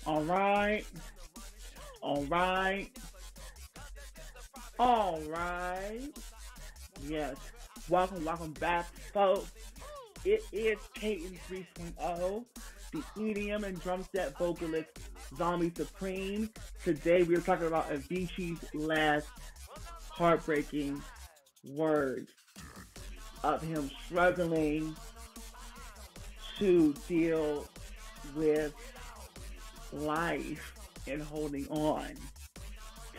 All right. All right. All right. Yes. Welcome back, folks. It is Payton 3.0, the EDM and drum set vocalist Zombie Supreme. Today we are talking about Avicii's last heartbreaking words of him struggling to deal with life and holding on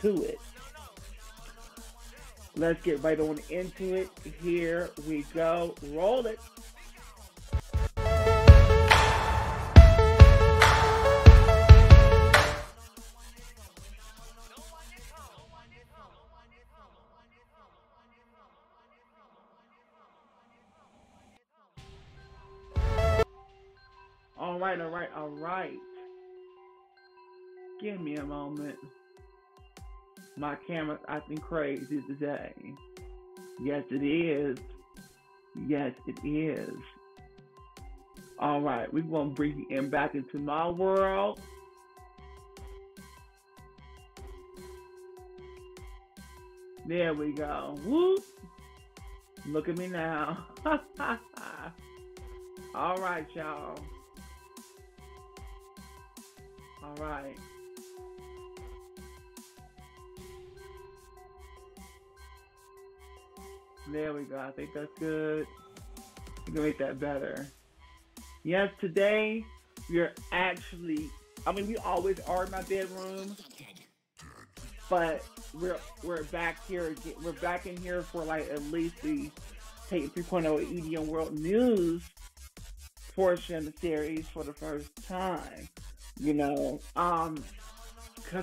to it. Let's get right on into it. Here we go. Roll it. All right. Give me a moment. My camera's acting crazy today. Yes, it is. Yes, it is. All right, we're going to bring you in back into my world. There we go. Whoop. Look at me now. All right, y'all. All right. There we go. I think that's good. We can make that better. Yes, today we're actually, we always are in my bedroom, but we're back here. We're back in here for like at least the Payton 3.0 EDM World News portion of the series for the first time. Because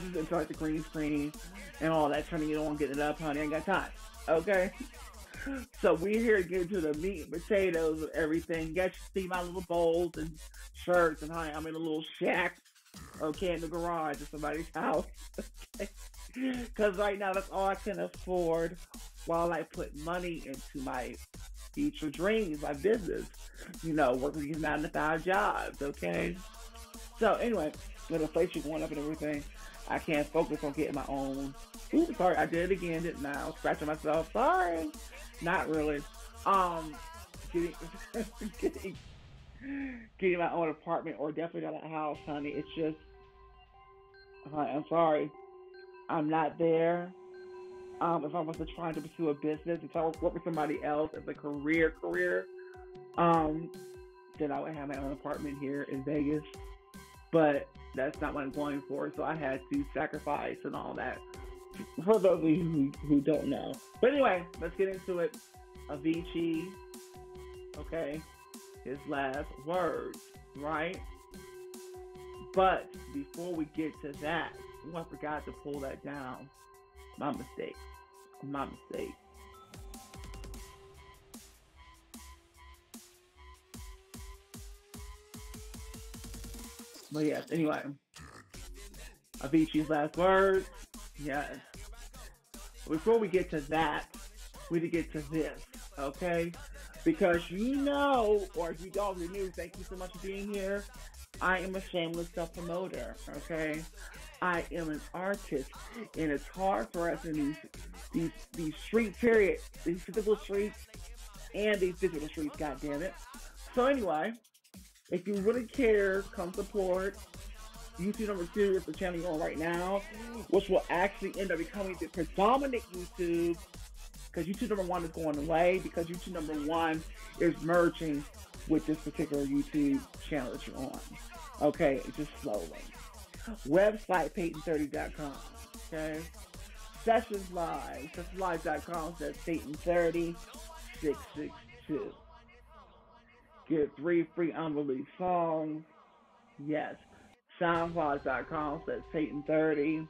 it's into like the green screen and all that, turning it on, getting it up, honey. I ain't got time. Okay? So we're here to get into the meat and potatoes of everything. You guys see my little bowls and shirts, and honey, I'm in a little shack, okay, in the garage of somebody's house. Because right now that's all I can afford while I put money into my future dreams, my business. Working these 9 to 5 jobs, okay? So anyway, with inflation going up and everything, I can't focus on getting my own. Ooh, sorry, I did it again, didn't I? I was scratching myself. Sorry. Not really. Getting, getting, getting my own apartment or definitely not a house, honey. It's just, honey, I'm sorry. I'm not there. If I was trying to pursue a business, if I work with somebody else as a career, um, then I would have my own apartment here in Vegas. But that's not what I'm going for, so I had to sacrifice and all that. For those of you who don't know. But anyway, let's get into it. Avicii, okay, his last words, right? But before we get to that, I forgot to pull that down. My mistake. My mistake. But yes, anyway, Avicii's last words. Yes. Before we get to that, we need to get to this, okay? Because or if you don't, you're new, thank you so much for being here. I am a shameless self-promoter, okay? I am an artist, and it's hard for us in these street periods, these physical streets, and these digital streets, goddammit. So anyway, if you really care, come support. YouTube number 2 is the channel you're on right now, which will actually end up becoming the predominant YouTube, because YouTube number 1 is going away, because YouTube number 1 is merging with this particular YouTube channel that you're on. Okay, just slowly. Website, Payton30.com. Okay? Sessions Live, sessionslive.com says Payton30662. Get 3 free unreleased songs. Yes. SoundCloud.com says Payton30.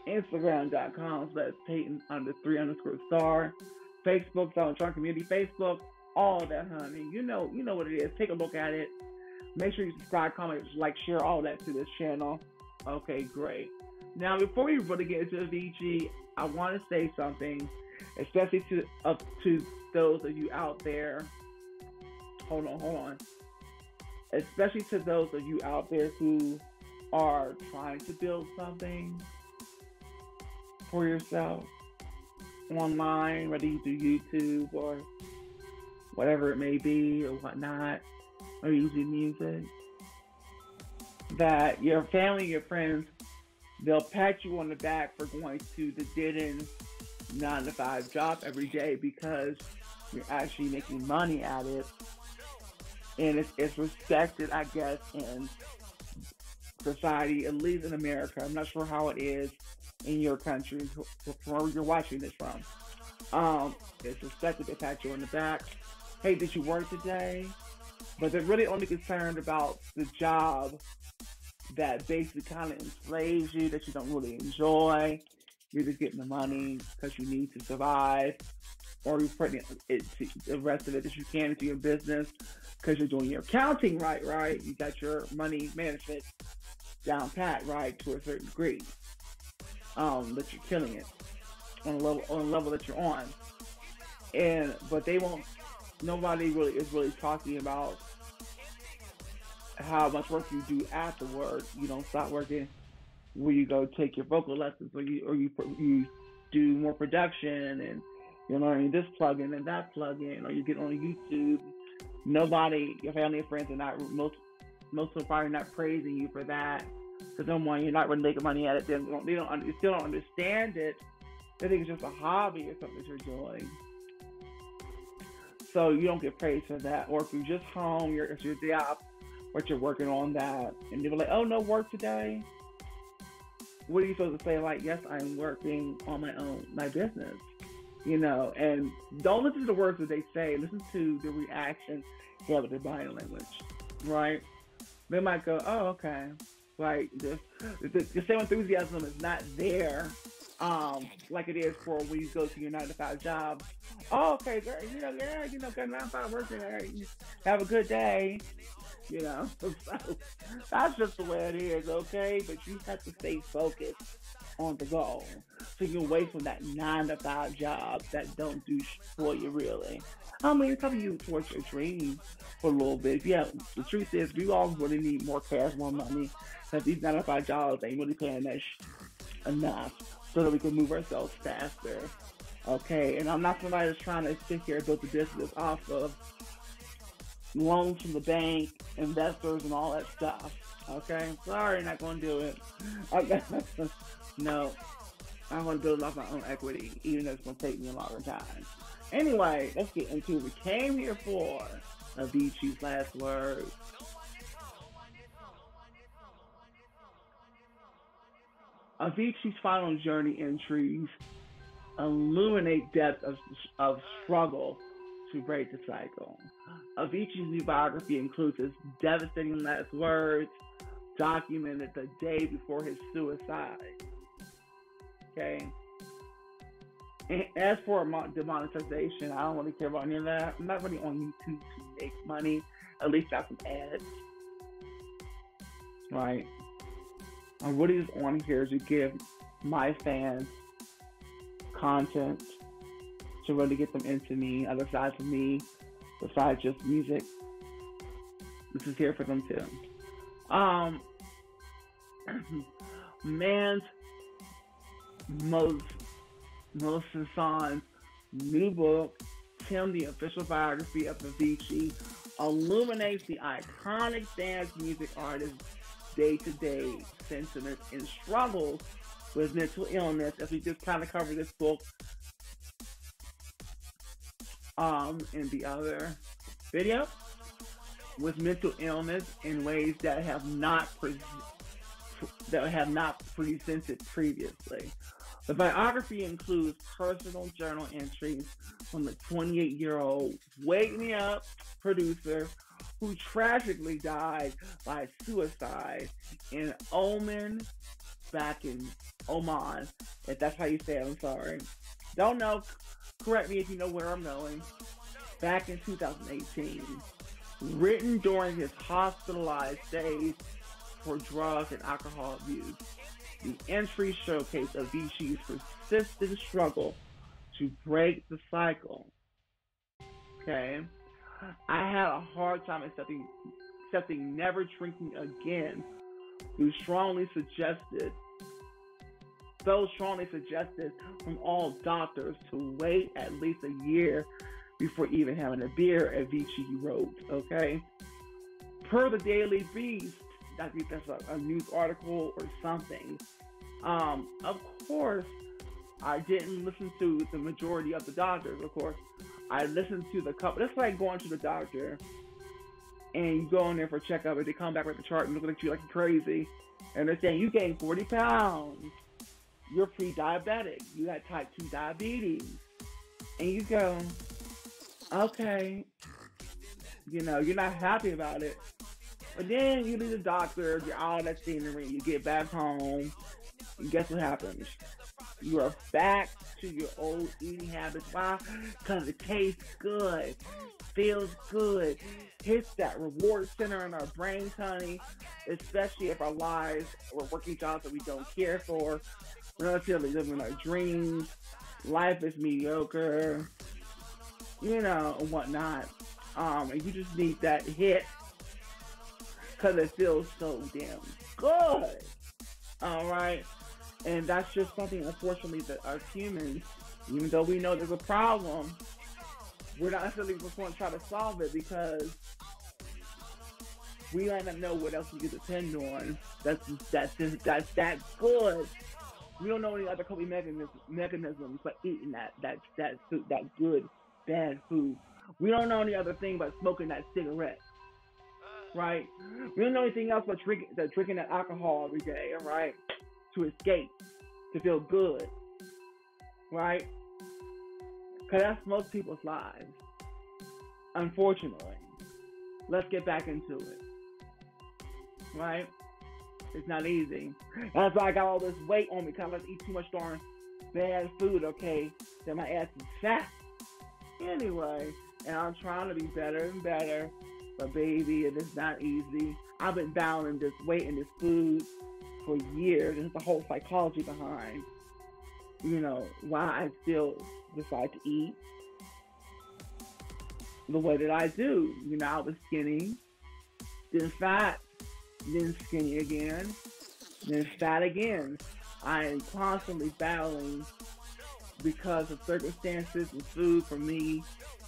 Instagram.com says Payton_3_star. Facebook, Soundtrack Community Facebook, all that, honey. You know what it is. Take a look at it. Make sure you subscribe, comment, like, share all that to this channel. Okay, great. Now, before we really get into Avicii, I want to say something, especially to those of you out there. Hold on. Especially to those of you out there who are trying to build something for yourself online, whether you do YouTube or whatever it may be or whatnot, or using music, that your family, your friends, they'll pat you on the back for going to the dead end 9 to 5 job every day because you're actually making money at it, and it's respected, I guess, in society, at least in America. I'm not sure how it is in your country, where you're watching this from. It's respected to pat you on the back. Hey, did you work today? But they're really only concerned about the job that basically kind of enslaves you, that you don't really enjoy. You're just getting the money because you need to survive, or you're putting the rest of it that you can into your business because you're doing your accounting right, right? You got your money management down pat, right, to a certain degree. That you're killing it on a level that you're on, and but they won't. Nobody really is really talking about how much work you do afterward. You don't stop working where you go take your vocal lessons, or you do more production, and you're learning this plugin and that plugin, or you get on YouTube. Nobody, your family and friends are not most of them probably not praising you for that, because number one, you're not really making money at it. They still don't understand it. They think it's just a hobby or something that you're doing. So you don't get praised for that. Or if you're just home, it's your job, but you're working on that, and they're like, "Oh, no work today." What are you supposed to say? Like, "Yes, I'm working on my business." And don't listen to the words that they say. Listen to the reaction they have with their body language, right? They might go, "Oh, okay." Like the same enthusiasm is not there, like it is for when you go to your 9 to 5 job. Oh, okay, girl, yeah, got 9 to 5 working there. Have a good day, you know. So that's just the way it is, okay? But you have to stay focused on the goal, so you can wait from that 9 to 5 job that don't do for you really. I mean, it's helping you towards your dreams for a little bit. Yeah, the truth is, we all really need more cash, more money, because these 9 to 5 jobs ain't really paying us enough so that we can move ourselves faster. Okay, and I'm not somebody that's trying to sit here and build a business off of loans from the bank, investors, and all that stuff. Okay, sorry, not gonna do it. Okay. No, I want to build it off my own equity, even though it's gonna take me a longer time. Anyway, let's get into what we came here for. Avicii's last words. Avicii's final journey entries illuminate depth of struggle to break the cycle. Avicii's new biography includes his devastating last words, documented the day before his suicide. Okay. And as for demonetization, I don't really care about any of that. I'm not really on YouTube to make money. At least got some ads, right? I'm really just on here to give my fans content to really get them into me, other sides of me, besides just music. This is here for them too. Um, man's most Melissa Son's new book, Tim, the official biography of Avicii, illuminates the iconic dance music artist's day-to-day sentiments and struggles with mental illness, as we just kind of covered this book in the other video, with mental illness in ways that have not presented previously. The biography includes personal journal entries from the 28-year-old Wake Me Up producer who tragically died by suicide in Oman, back in Oman, if that's how you say it, I'm sorry. Don't know, correct me if you know where I'm going. Back in 2018. Written during his hospitalized days for drug and alcohol abuse. The entries showcase Avicii's persistent struggle to break the cycle. Okay? I had a hard time accepting never drinking again who strongly suggested from all doctors to wait at least a year before even having a beer, Avicii wrote, okay? Per the Daily Beast, I think that's a news article or something. Of course, I didn't listen to the majority of the doctors, of course. I listened to the couple. That's like going to the doctor and you go in there for a checkup and they come back with the chart and look at you like you're crazy. And they're saying, you gained 40 pounds. You're pre-diabetic. You got type 2 diabetes. And you go, okay, you're not happy about it. But then you leave the doctor, you're out of that scenery, you get back home, and guess what happens? You are back to your old eating habits. Why? Because it tastes good, feels good, hits that reward center in our brains, honey, especially if our lives, we're working jobs that we don't care for, we're not necessarily living our dreams, life is mediocre, and whatnot. And you just need that hit because it feels so damn good. All right. And that's just something, unfortunately, that us humans, even though we know there's a problem, we're not necessarily just going to try to solve it because we might not know what else we could depend on. That's that good. We don't know any other coping mechanisms but eating that food, that good bad food. We don't know any other thing but smoking that cigarette, right? We don't know anything else but drinking that alcohol every day, right? To escape, to feel good, right? Because that's most people's lives, unfortunately. Let's get back into it, right? It's not easy. That's why I got all this weight on me because I eat too much darn bad food, okay? Then my ass is fat. Anyway, and I'm trying to be better and better, but baby, it is not easy. I've been battling this weight and this food for years, and it's the whole psychology behind, why I still decide to eat the way that I do. I was skinny, then fat, then skinny again, then fat again. I am constantly battling because of circumstances, and food for me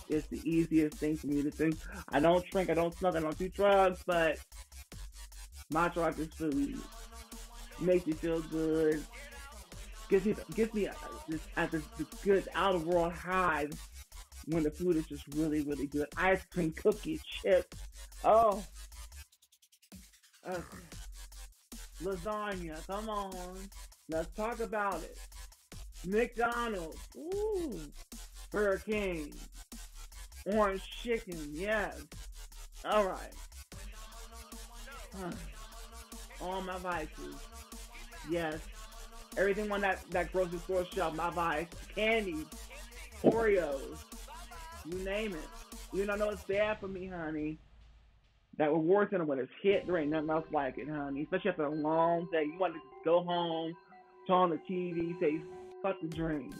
is the easiest thing for me to do. I don't drink, I don't smoke, I don't do drugs, but my drug is food. Makes me feel good. Gives me this good out of world high when the food is just really, really good. Ice cream, cookies, chips. Oh, okay. Lasagna. Come on, let's talk about it. McDonald's. Ooh. Burger King. Orange chicken. Yes. All right. All my vices. Yes. Everything on that grocery store shelf, my vice. Candy. Oreos. You name it. You don't know it's bad for me, honey. That reward center when it's hit, there ain't nothing else like it, honey. Especially after a long day. You want to just go home, turn on the TV, say, fuck the dream.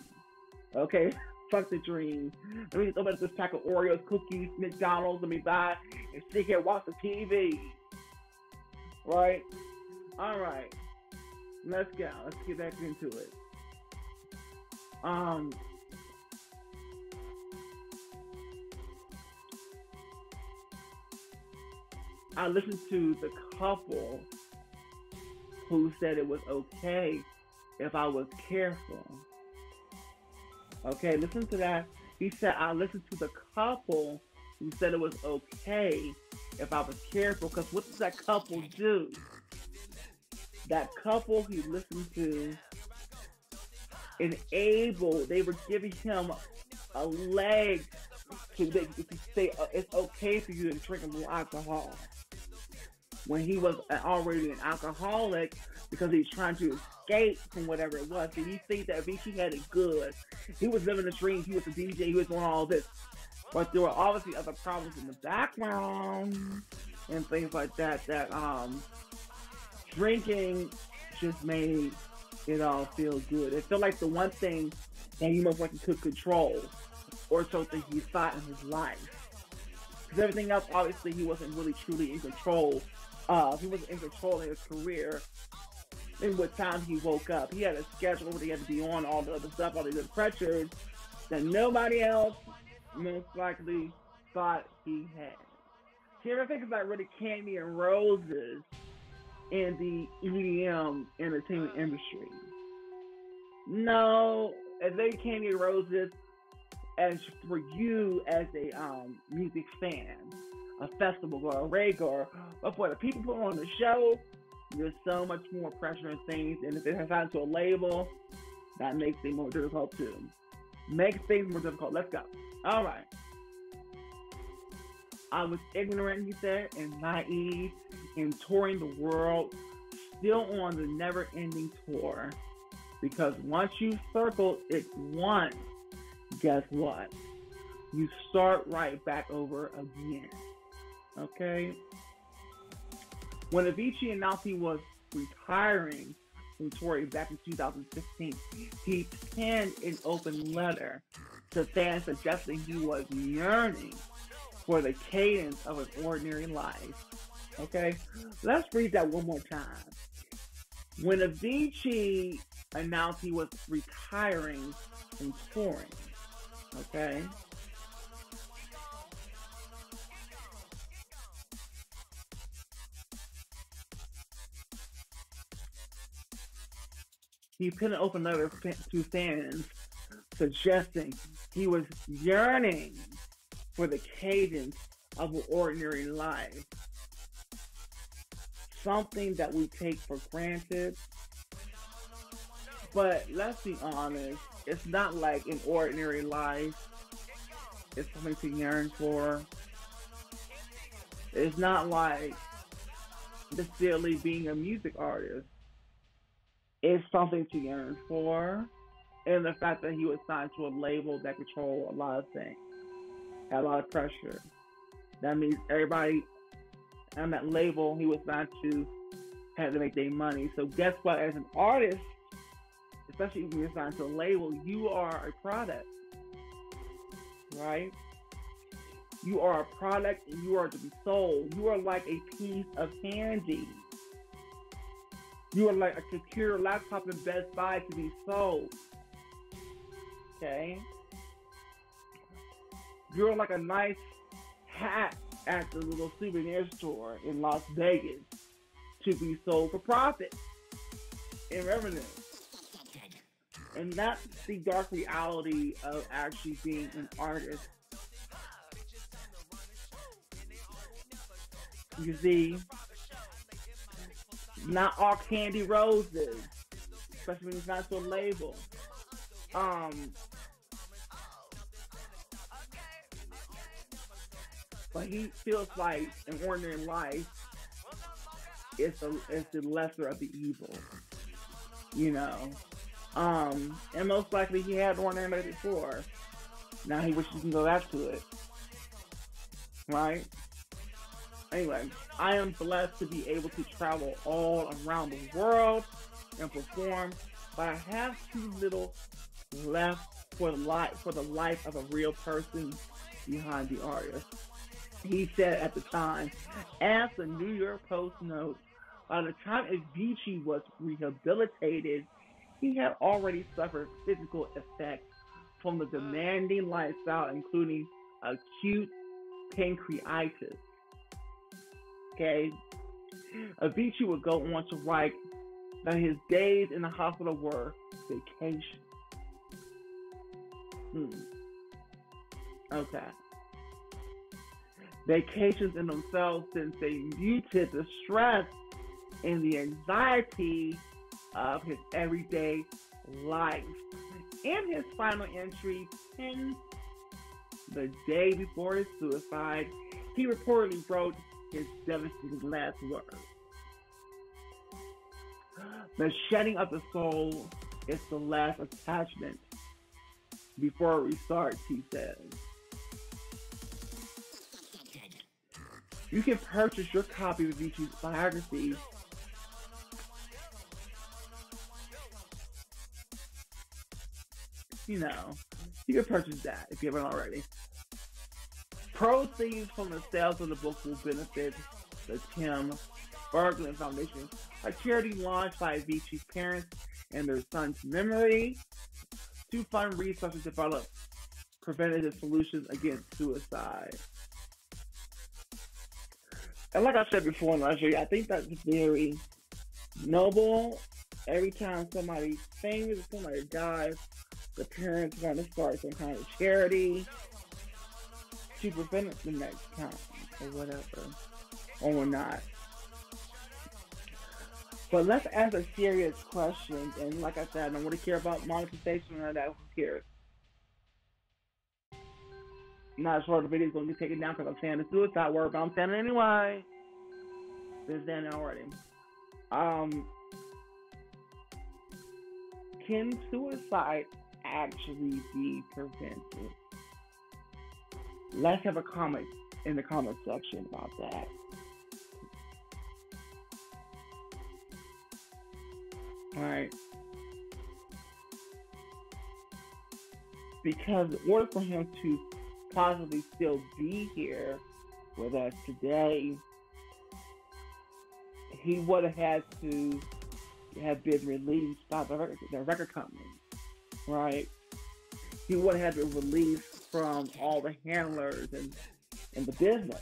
Okay? Fuck the dream. Let me just open up this pack of Oreos, cookies, McDonald's, let me buy, and sit here and watch the TV. Right? Alright. Let's go. Let's get back into it. I listened to the couple who said it was okay if I was careful. Okay, listen to that. He said, I listened to the couple who said it was okay if I was careful. Because what does that couple do? That couple he listened to they were giving him a leg to say it's okay for you to drink a little alcohol. When he was already an alcoholic because he's trying to escape from whatever it was. Did he think that Avicii had it good? He was living the dream. He was a DJ. He was doing all this. But there were obviously other problems in the background and things like that drinking just made it all feel good. It felt like the one thing that he most likely could control or something he thought in his life. Because everything else, obviously, he wasn't really truly in control He wasn't in control of his career and what time he woke up. He had a schedule where he had to be on all the other stuff, all the other pressures that nobody else most likely thought he had. Do you ever think about really candy and roses in the EDM entertainment industry? No, as they candy and roses as for you as a music fan, a festival goer, a rave goer, but for the people put on the show, there's so much more pressure and things, and if it has gotten to a label, that makes things more difficult too. Makes things more difficult. Let's go. All right. I was ignorant, he said, and naive, and touring the world, still on the never-ending tour. Because once you circle it once, guess what? You start right back over again. Okay? When Avicii announced he was retiring from touring back in 2015, he penned an open letter to fans suggesting he was yearning for the cadence of an ordinary life. Okay? Let's read that one more time. When Avicii announced he was retiring from touring, okay? He penned an open letter to fans suggesting he was yearning for the cadence of an ordinary life. Something that we take for granted. But let's be honest, it's not like an ordinary life. It's something to yearn for. It's not like necessarily being a music artist. It's something to yearn for. And the fact that he was signed to a label that controlled a lot of things, had a lot of pressure. That means everybody on that label he was signed to had to make their money. So guess what? As an artist, especially when you're signed to a label, you are a product, right? You are a product and you are to be sold. You are like a piece of candy. You are like a computer laptop in Best Buy to be sold. Okay? You're like a nice hat at the little souvenir store in Las Vegas to be sold for profit and revenue. And that's the dark reality of actually being an artist. You see, not all candy roses, especially when it's not so label. But he feels like an ordinary life is the lesser of the evil, you know. And most likely he had ordinary life before. Now he wishes he can go back to it, right? Anyway, I am blessed to be able to travel all around the world and perform, but I have too little left for the life of a real person behind the artist. He said at the time, as the New York Post notes, by the time Avicii was rehabilitated, he had already suffered physical effects from the demanding lifestyle, including acute pancreatitis. Okay, Avicii would go on to write that his days in the hospital were vacation. Okay. Vacations in themselves, since they muted the stress and the anxiety of his everyday life. In his final entry, the day before his suicide, he reportedly wrote his devastating last words. The shedding of the soul is the last attachment before it restarts, he says. You can purchase your copy of Avicii's biography you can purchase that if you haven't already. Proceeds from the sales of the book will benefit the Tim Berglund Foundation, a charity launched by Avicii'S parents and their son's memory to fund research and develop preventative solutions against suicide. And like I said before in last year, I think that's very noble. Every time somebody famous, somebody dies, the parents want to start some kind of charity to prevent it the next time or whatever, or not. But let's ask a serious question. And like I said, I don't really care about monetization or that. Who cares? Not sure the video's going to be taken down because I'm saying the suicide word, but I'm saying it anyway. Been saying it already. Can suicide actually be prevented? Let's have a comment in the comment section about that. Alright. Because in order for him to possibly still be here with us today, he would have had to have been released by the record company, right? He would have had to be released from all the handlers and the business.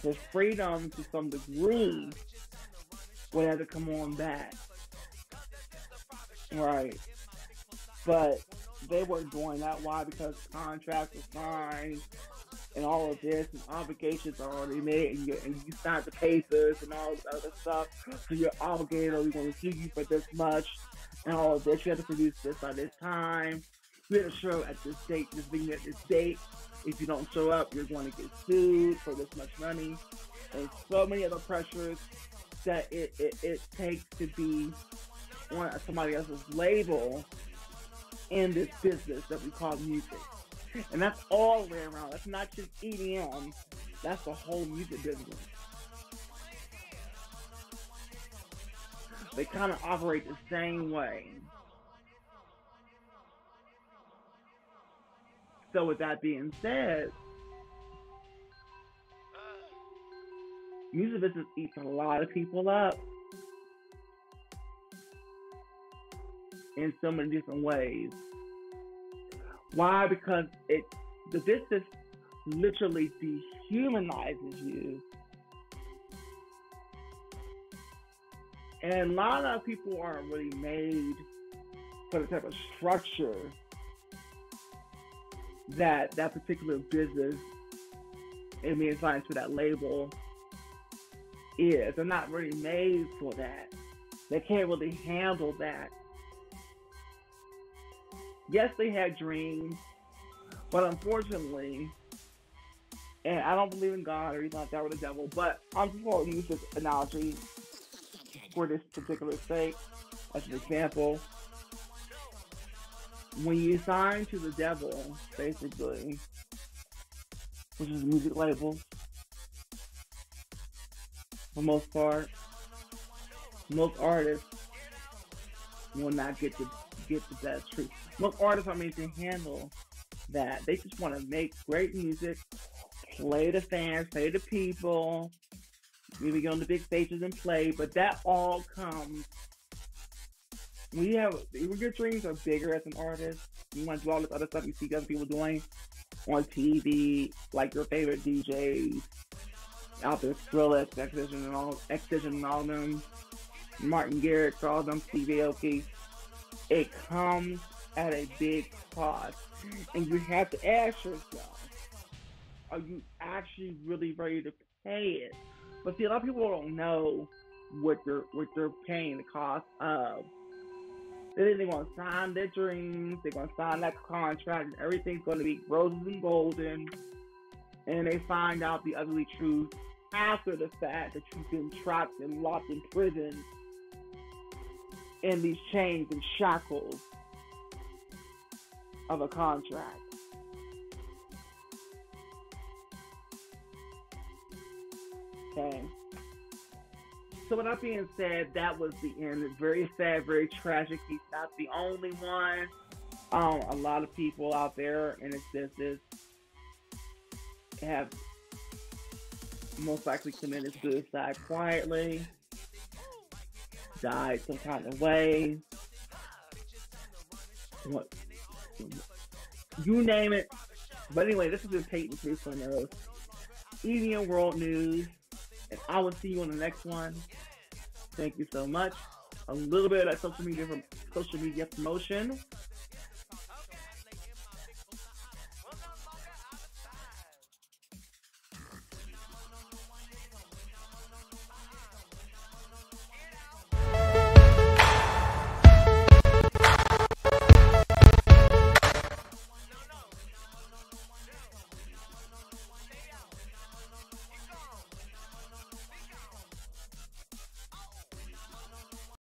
His freedom to some degree would have to come on back, right? But they weren't doing that. Why? Because contracts were signed and all of this and obligations are already made and you signed the papers and all this other stuff. So you're obligated, or we're going to sue you for this much and all of this. You have to produce this by this time. You have to show at this date, this being at this date. If you don't show up, you're going to get sued for this much money. And so many other pressures that it takes to be on somebody else's label in this business that we call music. And that's all the way around. That's not just EDM. That's the whole music business. They kind of operate the same way. So with that being said, music business eats a lot of people up in so many different ways. Why? Because the business literally dehumanizes you. And a lot of people aren't really made for the type of structure that particular business and being signed to that label is. They're not really made for that. They can't really handle that. Yes, they had dreams, but unfortunately, and I don't believe in God or anything like that or the devil, but I'm just going to use this analogy for this particular sake as an example. When you sign to the devil, basically, which is a music label, for the most part, most artists will not get the best truth. Most artists are made to handle that. They just want to make great music, play the fans, play the people, maybe get on the big stages and play, but that all comes when your dreams are bigger as an artist. You want to do all this other stuff you see other people doing on TV, like your favorite DJs out there, Skrillex, Excision and all them, Martin Garrix, all them, Steve Aoki. It comes at a big cost, and you have to ask yourself, are you actually really ready to pay it? But see, a lot of people don't know what they're paying the cost of. They're going to sign their dreams, they're going to sign that contract, and everything's going to be roses and golden, and they find out the ugly truth after the fact that you've been trapped and locked in prison in these chains and shackles of a contract. Okay. So with that being said, that was the end. It's very sad, very tragic. He's not the only one. A lot of people out there in this business have most likely committed suicide quietly, died some kind of way, what, you name it. But anyway, this has been Payton 3.0, EDM World News, and I will see you on the next one. Thank you so much. A little bit of social media promotion.